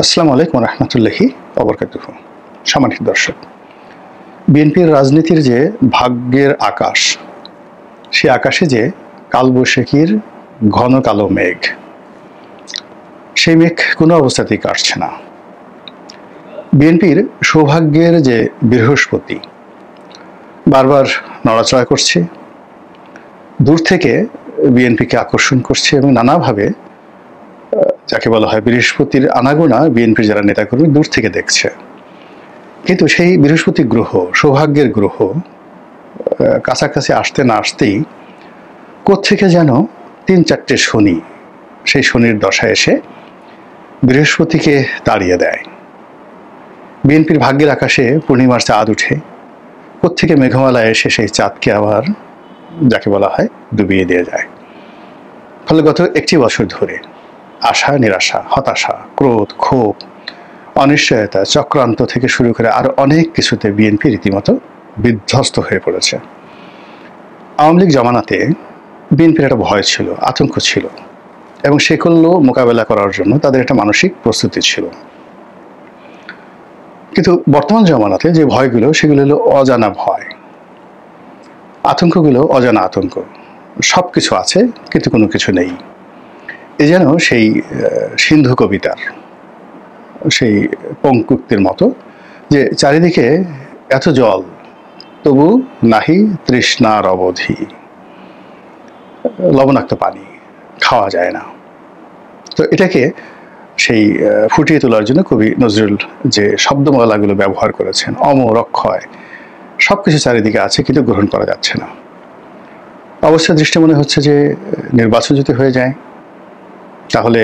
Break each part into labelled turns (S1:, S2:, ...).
S1: আসসালামু আলাইকুম রহমতুল্লাহি ওবরকাতুহু। সম্মানিত দর্শক, বিএনপির রাজনীতির যে ভাগ্যের আকাশ, সে আকাশে যে কালবৈশাখীর ঘন কালো মেঘ, সেই মেঘ কোনো অবস্থাতেই কাটছে না। বিএনপির সৌভাগ্যের যে বৃহস্পতি বারবার নড়াচড়া করছে, দূর থেকে বিএনপিকে আকর্ষণ করছে এবং নানাভাবে যাকে বলা হয় বৃহস্পতির আনাগোনা বিএনপির যারা নেতাকর্মী দূর থেকে দেখছে। কিন্তু সেই বৃহস্পতি গ্রহ, সৌভাগ্যের গ্রহ, কাছাকাছি আসতে না আসতেই কোত্থেকে যেন ৩-৪টে শনি সেই শনির দশায় এসে বৃহস্পতিকে তাড়িয়ে দেয়। বিএনপির ভাগ্যের আকাশে পূর্ণিমার চাঁদ উঠে, কোত্থেকে মেঘমালায় এসে সেই চাঁদকে আবার যাকে বলা হয় ডুবিয়ে দিয়ে যায়। ফলে গত একটি বছর ধরে আশা, নিরাশা, হতাশা, ক্রোধ, ক্ষোভ, অনিশ্চয়তা, চক্রান্ত থেকে শুরু করে আরো অনেক কিছুতে বিএনপি রীতিমতো বিধ্বস্ত হয়ে পড়েছে। আওয়ামী লীগ জমানাতে বিএনপির একটা ভয় ছিল, আতঙ্ক ছিল, এবং সেগুলো মোকাবেলা করার জন্য তাদের একটা মানসিক প্রস্তুতি ছিল। কিন্তু বর্তমান জমানাতে যে ভয়গুলো, সেগুলো হলো অজানা ভয়, আতঙ্কগুলো অজানা আতঙ্ক। সব কিছু আছে কিন্তু কোনো কিছু নেই। এ যেন সেই সিন্ধু কবিতার সেই পঙ্কুক্তির মতো, যে চারিদিকে এত জল তবু নাহি তৃষ্ণার অবধি, লবণাক্ত পানি খাওয়া যায় না। তো এটাকে সেই ফুটিয়ে তোলার জন্য কবি নজরুল যে শব্দমালাগুলো ব্যবহার করেছেন, অমর, অক্ষয়, সব কিছু চারিদিকে আছে কিন্তু গ্রহণ করা যাচ্ছে না। অবস্থা দৃষ্টি মনে হচ্ছে যে নির্বাচন যদি হয়ে যায় তাহলে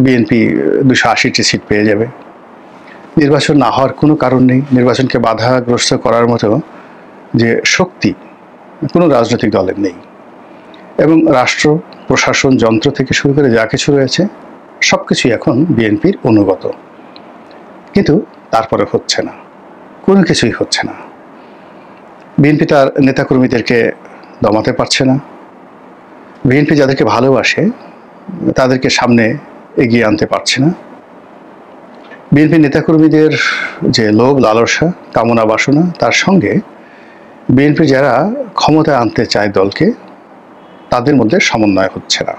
S1: বিএনপি 280টি সিট পেয়ে যাবে। নির্বাচন না হওয়ার কোনো কারণ নেই। নির্বাচনকে বাধাগ্রস্ত করার মতো যে শক্তি কোনো রাজনৈতিক দলের নেই, এবং রাষ্ট্র, প্রশাসন, যন্ত্র থেকে শুরু করে যা কিছু রয়েছে সব কিছুই এখন বিএনপির অনুগত। কিন্তু তারপরে হচ্ছে না, কোনো কিছুই হচ্ছে না। বিএনপি তার নেতাকর্মীদেরকে দমাতে পারছে না। বিএনপি যাদেরকে ভালোবাসে তাদেরকে সামনে এগিয়ে আনতে পারছে না। বিএনপি নেতাকর্মীদের যে লোভ, লালসা, কামনা, বাসনা, তার সঙ্গে বিএনপি যারা ক্ষমতায় আনতে চায় দলকে, তাদের মধ্যে সমন্বয় হচ্ছে না।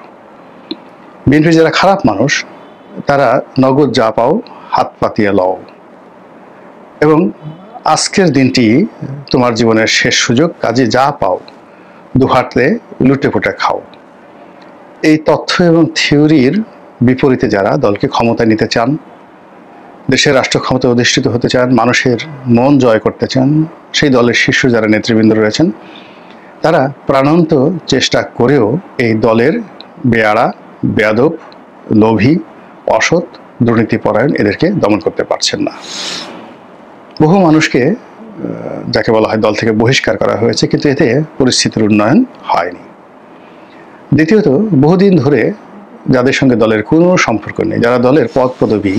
S1: বিএনপি যারা খারাপ মানুষ, তারা নগদ যা পাও হাত পাতিয়া লও, এবং আজকের দিনটি তোমার জীবনের শেষ সুযোগ, কাজে যা পাও দুহাতে লুটে পুটে খাও। এই তথ্য এবং থিওরির বিপরীতে যারা দলকে ক্ষমতায় নিতে চান, দেশের রাষ্ট্র ক্ষমতায় অধিষ্ঠিত হতে চান, মানুষের মন জয় করতে চান, সেই দলের শীর্ষ যারা নেতৃবৃন্দ রয়েছেন, তারা প্রাণান্ত চেষ্টা করেও এই দলের বেয়াড়া, বেয়াদব, লোভী, অসৎ, দুর্নীতিপরায়ণ এদেরকে দমন করতে পারছেন না। বহু মানুষকে যাকে বলা হয় দল থেকে বহিষ্কার করা হয়েছে, কিন্তু এতে পরিস্থিতির উন্নয়ন হয়নি। দ্বিতীয়ত, বহুদিন ধরে যাদের সঙ্গে দলের কোনো সম্পর্ক নেই, যারা দলের পদ পদবি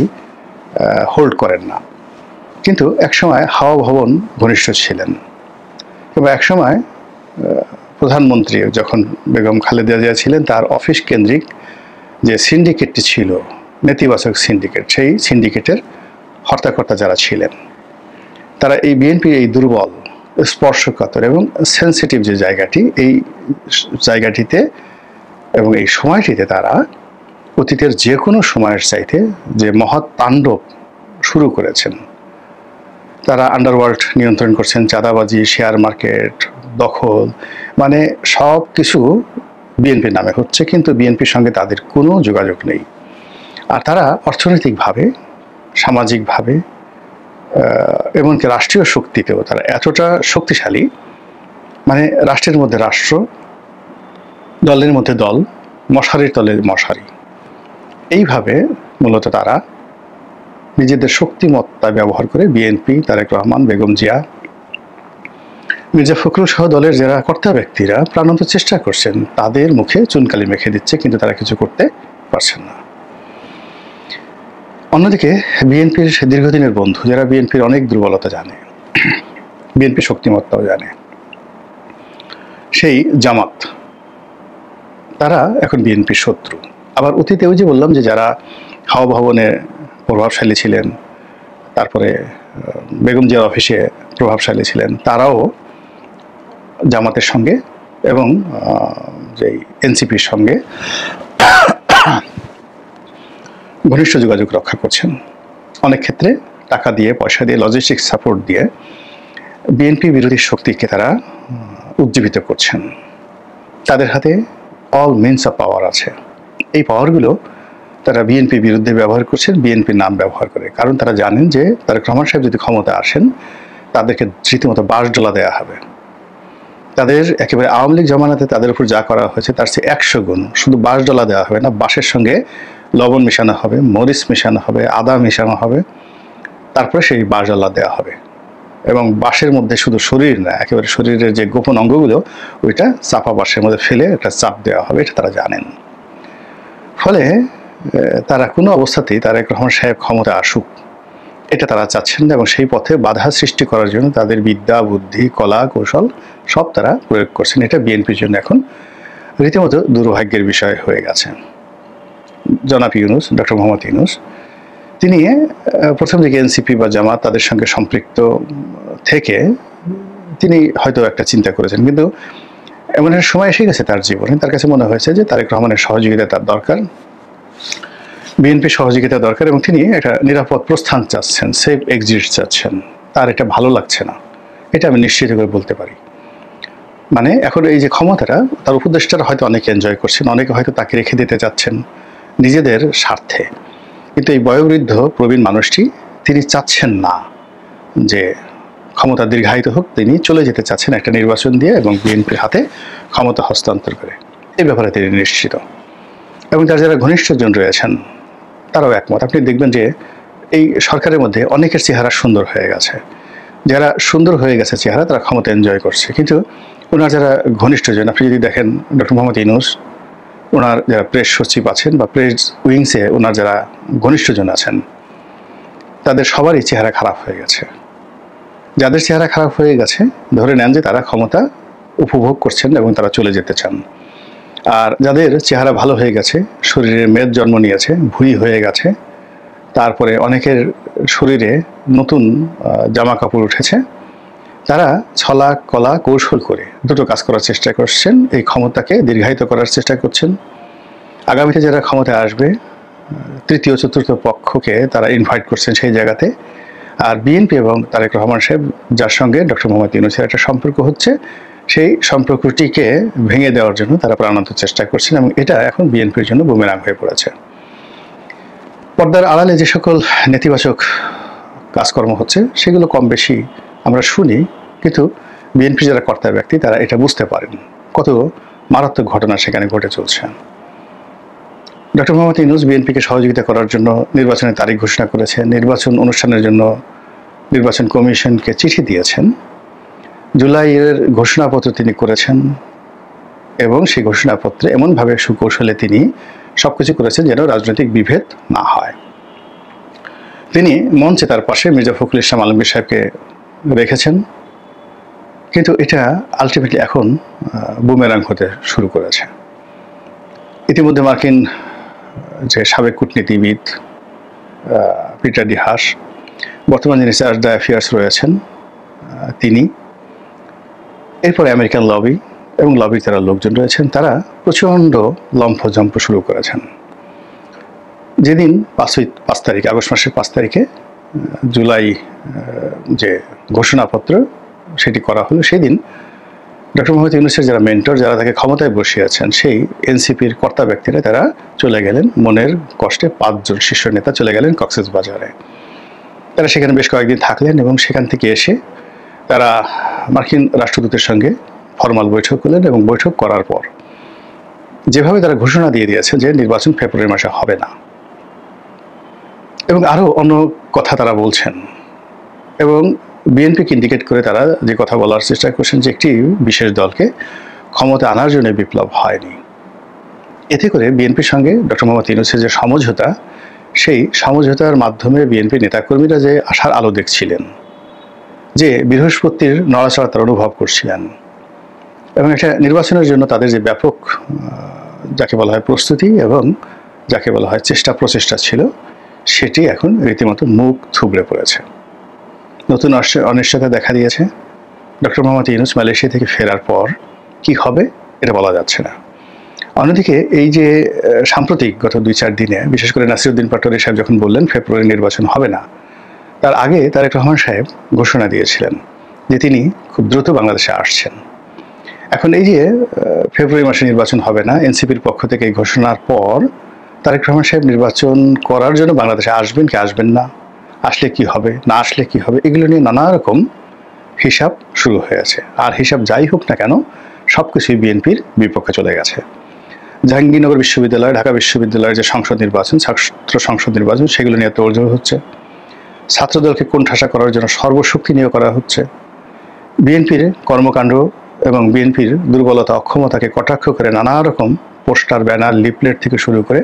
S1: হোল্ড করেন না, কিন্তু একসময় হাওয়া ভবন ঘনিষ্ঠ ছিলেন, এবং একসময় প্রধানমন্ত্রী যখন বেগম খালেদা জিয়া ছিলেন, তার অফিস কেন্দ্রিক যে সিন্ডিকেটটি ছিল, নেতিবাচক সিন্ডিকেট, সেই সিন্ডিকেটের হর্তাকর্তা যারা ছিলেন, তারা এই বিএনপির এই দুর্বল, স্পর্শকাতর এবং সেন্সিটিভ যে জায়গাটি, এই জায়গাটিতে এবং এই সময়টিতে তারা অতীতের যে কোনো সময়ের চাইতে যে মহৎ তাণ্ডব শুরু করেছেন। তারা আন্ডারওয়ার্ল্ড নিয়ন্ত্রণ করছেন, চাঁদাবাজি, শেয়ার মার্কেট দখল, মানে সব কিছু বিএনপির নামে হচ্ছে, কিন্তু বিএনপির সঙ্গে তাদের কোনো যোগাযোগ নেই। আর তারা অর্থনৈতিকভাবে, সামাজিকভাবে, এমনকি রাষ্ট্রীয় শক্তিতেও তারা এতটা শক্তিশালী, মানে রাষ্ট্রের মধ্যে রাষ্ট্র, দলের মধ্যে দল, মশারির তলে মশারি, এইভাবে মূলত তারা নিজেদের শক্তিমত্তা ব্যবহার করে বিএনপি, তারেক রহমান, বেগম জিয়া, মির্জা ফখরুল সহ দলের যারা কর্তা ব্যক্তিরা প্রাণান্ত চেষ্টা করছেন, তাদের মুখে চুনকালি মেখে দিচ্ছে, কিন্তু তারা কিছু করতে পারছেন না। অন্যদিকে বিএনপির দীর্ঘদিনের বন্ধু, যারা বিএনপির অনেক দুর্বলতা জানে, বিএনপির শক্তিমত্তাও জানে, সেই জামাত, তারা এখন বিএনপির শত্রু। আবার অতীতে ওই যে বললাম যে যারা হাওয়া ভবনে প্রভাবশালী ছিলেন, তারপরে বেগম জিয়ার অফিসে প্রভাবশালী ছিলেন, তারাও জামাতের সঙ্গে এবং যে এনসিপির সঙ্গে ঘনিষ্ঠ যোগাযোগ রক্ষা করছেন। অনেক ক্ষেত্রে টাকা দিয়ে, পয়সা দিয়ে, লজিস্টিক সাপোর্ট দিয়ে বিএনপি বিরোধী শক্তিকে তারা উজ্জীবিত করছেন। তাদের হাতে অল মিনস অফ পাওয়ার আছে। এই পাওয়ারগুলো তারা বিএনপির বিরুদ্ধে ব্যবহার করছেন, বিএনপির নাম ব্যবহার করে। কারণ তারা জানেন যে তারেক রহমান সাহেব যদি ক্ষমতা আসেন, তাদেরকে রীতিমতো বাঁশডলা দেওয়া হবে। তাদের একেবারে আওয়ামী লীগ জমানাতে তাদের উপর যা করা হয়েছে তার চেয়ে 100 গুণ। শুধু বাঁশডলা দেওয়া হবে না, বাঁশের সঙ্গে লবণ মেশানো হবে, মরিচ মেশানো হবে, আদা মেশানো হবে, তারপরে সেই বাঁশডলা দেওয়া হবে। এবং বাঁশের মধ্যে শুধু শরীর না, একেবারে শরীরের যে গোপন অঙ্গগুলো ওইটা চাপা বাঁশের মধ্যে ফেলে একটা চাপ দেওয়া হবে, এটা তারা জানেন। ফলে তারা কোনো অবস্থাতেই তারেক রহমান সাহেব ক্ষমতা আসুক এটা তারা চাচ্ছেন না, এবং সেই পথে বাধা সৃষ্টি করার জন্য তাদের বিদ্যা, বুদ্ধি, কলা, কৌশল সব তারা প্রয়োগ করছেন। এটা বিএনপির জন্য এখন রীতিমতো দুর্ভাগ্যের বিষয় হয়ে গেছে। জনাব ইউনূস, ডক্টর মোহাম্মদ ইউনূস, তিনি প্রথম দিকে এনসিপি বা জামাত তাদের সঙ্গে সম্পৃক্ত থেকে তিনি হয়তো একটা চিন্তা করেছেন, কিন্তু এমন একটা সময় এসে গেছে তার জীবনে, তার কাছে মনে হয়েছে যে তারেক রহমানের সহযোগিতা তার দরকার, বিএনপির সহযোগিতা দরকার, এবং তিনি একটা নিরাপদ প্রস্থান চাচ্ছেন, সেফ এক্সিট চাচ্ছেন। তার এটা ভালো লাগছে না, এটা আমি নিশ্চিত করে বলতে পারি। মানে এখন এই যে ক্ষমতাটা, তার উপদেষ্টারা হয়তো অনেকে এনজয় করছেন, অনেকে হয়তো তাকে রেখে দিতে চাচ্ছেন নিজেদের স্বার্থে, কিন্তু এই বয়োবৃদ্ধ প্রবীণ মানুষটি তিনি চাচ্ছেন না যে ক্ষমতা দীর্ঘায়িত হোক, তিনি চলে যেতে চাচ্ছেন একটা নির্বাচন দিয়ে এবং বিএনপির হাতে ক্ষমতা হস্তান্তর করে। এই ব্যাপারে তিনি নিশ্চিত, এবং তার যারা ঘনিষ্ঠজন রয়েছেন তারাও একমত। আপনি দেখবেন যে এই সরকারের মধ্যে অনেকের চেহারা সুন্দর হয়ে গেছে, যারা সুন্দর হয়ে গেছে চেহারা তারা ক্ষমতা এনজয় করছে, কিন্তু ওনার যারা ঘনিষ্ঠজন, আপনি যদি দেখেন ডক্টর মোহাম্মদ ইউনূস, ওনার যারা প্রেস সচিব আছেন বা প্রেস উইংসে ওনার যারা ঘনিষ্ঠজন আছেন, তাদের সবারই চেহারা খারাপ হয়ে গেছে। যাদের চেহারা খারাপ হয়ে গেছে ধরে নেন যে তারা ক্ষমতা উপভোগ করছেন এবং তারা চলে যেতে চান, আর যাদের চেহারা ভালো হয়ে গেছে, শরীরে মেদ জন্ম নিয়েছে, ভুঁড়ি হয়ে গেছে, তারপরে অনেকের শরীরে নতুন জামা কাপড় উঠেছে, তারা ছলা কলা কৌশল করে দুটো কাজ করার চেষ্টা করছেন, এই ক্ষমতাকে দীর্ঘায়িত করার চেষ্টা করছেন। আগামীতে যারা ক্ষমতায় আসবে, তৃতীয় চতুর্থ পক্ষকে তারা ইনভাইট করছেন সেই জায়গাতে। আর বিএনপি এবং তারেক রহমান সাহেব যার সঙ্গে ডক্টর মোহাম্মদ ইউনূসের একটা সম্পর্ক হচ্ছে, সেই সম্পর্কটিকে ভেঙে দেওয়ার জন্য তারা প্রাণান্ত চেষ্টা করছেন, এবং এটা এখন বিএনপির জন্য বুমেরাং হয়ে পড়েছে। পর্দার আড়ালে যে সকল নেতিবাচক কাজকর্ম হচ্ছে সেগুলো কম বেশি আমরা শুনি, কিন্তু বিএনপি যারা কর্তা ব্যক্তি তারা এটা বুঝতে পারেন কত মারাত্মক ঘটনা সেখানে ঘটে চলছে। ডক্টর মোহাম্মদ ইউনূস বিএনপিকে সহযোগিতা করার জন্য নির্বাচনের তারিখ ঘোষণা করেছে, নির্বাচন অনুষ্ঠানের জন্য নির্বাচন কমিশনকে চিঠি দিয়েছেন, জুলাইয়ের ঘোষণাপত্র তিনি করেছেন, এবং সেই ঘোষণাপত্রে এমনভাবে সুকৌশলে তিনি সবকিছু করেছেন যেন রাজনৈতিক বিভেদ না হয়। তিনি মঞ্চে তার পাশে মির্জা ফখরুল ইসলাম আলমগীর সাহেবকে রেখেছেন, কিন্তু এটা আলটিমেটলি এখন বুমেরাং হতে শুরু করেছে। ইতিমধ্যে মার্কিন যে সাবেক কূটনীতিবিদ পিটার ডি হাস, বর্তমান যিনি চার্জ দ্য অ্যাফেয়ার্স রয়েছেন তিনি, এরপরে আমেরিকান লবি এবং লবির যারা লোকজন রয়েছেন তারা প্রচণ্ড লম্ফজম্প শুরু করেছেন। যেদিন 5 তারিখ, আগস্ট মাসের 5 তারিখে জুলাই যে ঘোষণাপত্র সেটি করা হলো, সেই দিন ডক্টর মোহাম্মদ ইউনূসের যারা মেন্টর, যারা তাকে ক্ষমতায় বসিয়েছেন, সেই এনসিপির কর্তা ব্যক্তিরা তারা চলে গেলেন মনের কষ্টে। 5 জন শীর্ষ নেতা চলে গেলেন কক্সবাজারে। তারা সেখানে বেশ কয়েকদিন থাকলেন, এবং সেখান থেকে এসে তারা মার্কিন রাষ্ট্রদূতের সঙ্গে ফরমাল বৈঠক করলেন, এবং বৈঠক করার পর যেভাবে তারা ঘোষণা দিয়ে দিয়েছে যে নির্বাচন ফেব্রুয়ারি মাসে হবে না, এবং আরও অন্য কথা তারা বলছেন, এবং বিএনপিকে ইন্ডিকেট করে তারা যে কথা বলার চেষ্টা করছেন যে একটি বিশেষ দলকে ক্ষমতা আনার জন্য বিপ্লব হয়নি। এতে করে বিএনপির সঙ্গে ডক্টর মোহাম্মদ ইউনূসের যে সমঝোতা, সেই সমঝোতার মাধ্যমে বিএনপি নেতাকর্মীরা যে আশার আলো দেখছিলেন, যে বৃহস্পতির নড়াচড়া তারা অনুভব করছিলেন, এবং একটা নির্বাচনের জন্য তাদের যে ব্যাপক যাকে বলা হয় প্রস্তুতি এবং যাকে বলা হয় চেষ্টা প্রচেষ্টা ছিল, সেটি এখন রীতিমতো মুখ থুবড়ে পড়েছে। নতুন অনিশ্চয়তা দেখা দিয়েছে। ডক্টর মোহাম্মদ ইউনূস মালয়েশিয়া থেকে ফেরার পর কি হবে এটা বলা যাচ্ছে না। অন্যদিকে এই যে সাম্প্রতিক গত 2-4 দিনে বিশেষ করে নাসিরউদ্দিন পাটোয়ারী সাহেব যখন বললেন ফেব্রুয়ারি নির্বাচন হবে না, তার আগে তারেক রহমান সাহেব ঘোষণা দিয়েছিলেন যে তিনি খুব দ্রুত বাংলাদেশে আসছেন। এখন এই যে ফেব্রুয়ারি মাসে নির্বাচন হবে না, এনসিপির পক্ষ থেকে এই ঘোষণার পর তারেক রহমান সাহেব নির্বাচন করার জন্য বাংলাদেশে আসবেন কি আসবেন না, আসলে কি হবে না আসলে কি হবে, এগুলো নিয়ে নানা রকম হিসাব শুরু হয়েছে। আর হিসাব যাই হোক না কেন সবকিছুই বিএনপির বিপক্ষে চলে গেছে। জাহাঙ্গীরনগর বিশ্ববিদ্যালয়, ঢাকা বিশ্ববিদ্যালয়ের যে সংসদ নির্বাচন, ছাত্র সংসদ নির্বাচন, সেগুলো নিয়ে তোড়জোড় হচ্ছে। ছাত্রদলকে কোণঠাসা করার জন্য সর্বশক্তি নিয়োগ করা হচ্ছে। বিএনপির কর্মকাণ্ড এবং বিএনপির দুর্বলতা অক্ষমতাকে কটাক্ষ করে নানা রকম পোস্টার, ব্যানার, লিফলেট থেকে শুরু করে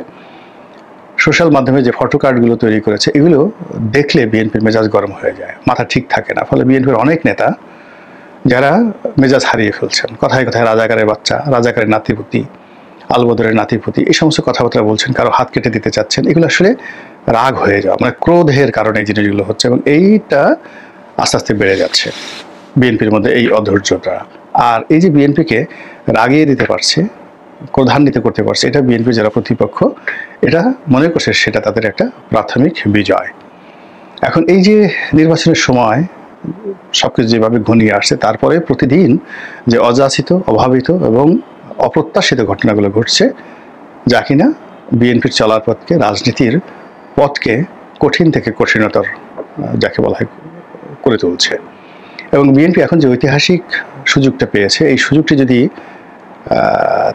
S1: সোশ্যাল মাধ্যমে যে ফটো কার্ডগুলো তৈরি করেছে, এগুলো দেখলে বিএনপির মেজাজ গরম হয়ে যায়, মাথা ঠিক থাকে না। ফলে বিএনপির অনেক নেতা যারা মেজাজ হারিয়ে ফেলছেন, কথায় কথায় রাজাকারের বাচ্চা, রাজাকারের নাতিপুতি, আলবদরের নাতিপুতি, এই সমস্ত কথাবার্তা বলছেন, কারো হাত কেটে দিতে চাচ্ছেন। এগুলো আসলে রাগ হয়ে যাওয়া, মানে ক্রোধের কারণে এই জিনিসগুলো হচ্ছে এবং এইটা আস্তে আস্তে বেড়ে যাচ্ছে বিএনপির মধ্যে, এই অধৈর্যটা। আর এই যে বিএনপিকে রাগিয়ে দিতে পারছে, ক্রোধান্বিত করতে পারছে, এটা বিএনপির যারা প্রতিপক্ষ এটা মনে করছে সেটা তাদের একটা প্রাথমিক বিজয়। এখন এই যে নির্বাচনের সময় সবকিছু যেভাবে ঘনিয়ে আসছে, তারপরে প্রতিদিন যে অযাচিত, অভাবিত এবং অপ্রত্যাশিত ঘটনাগুলো ঘটছে, যা কিনা বিএনপির চলার পথকে, রাজনীতির পথকে কঠিন থেকে কঠিনতর যাকে বলা হয় করে তুলছে। এবং বিএনপি এখন যে ঐতিহাসিক সুযোগটা পেয়েছে, এই সুযোগটি যদি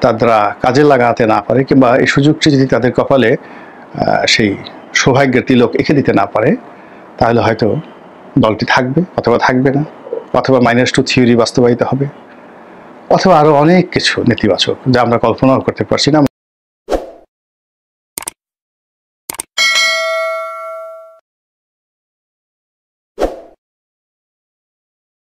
S1: তারা কাজে লাগাতে না পারে, কিংবা এই সুযোগটি যদি তাদের কপালে সেই সৌভাগ্যের তিলক এঁকে দিতে না পারে, তাহলে হয়তো দলটি থাকবে অথবা থাকবে না, অথবা -2 থিওরি বাস্তবায়িত হবে, অথবা আরও অনেক কিছু নেতিবাচক যা আমরা কল্পনাও করতে পারছি না।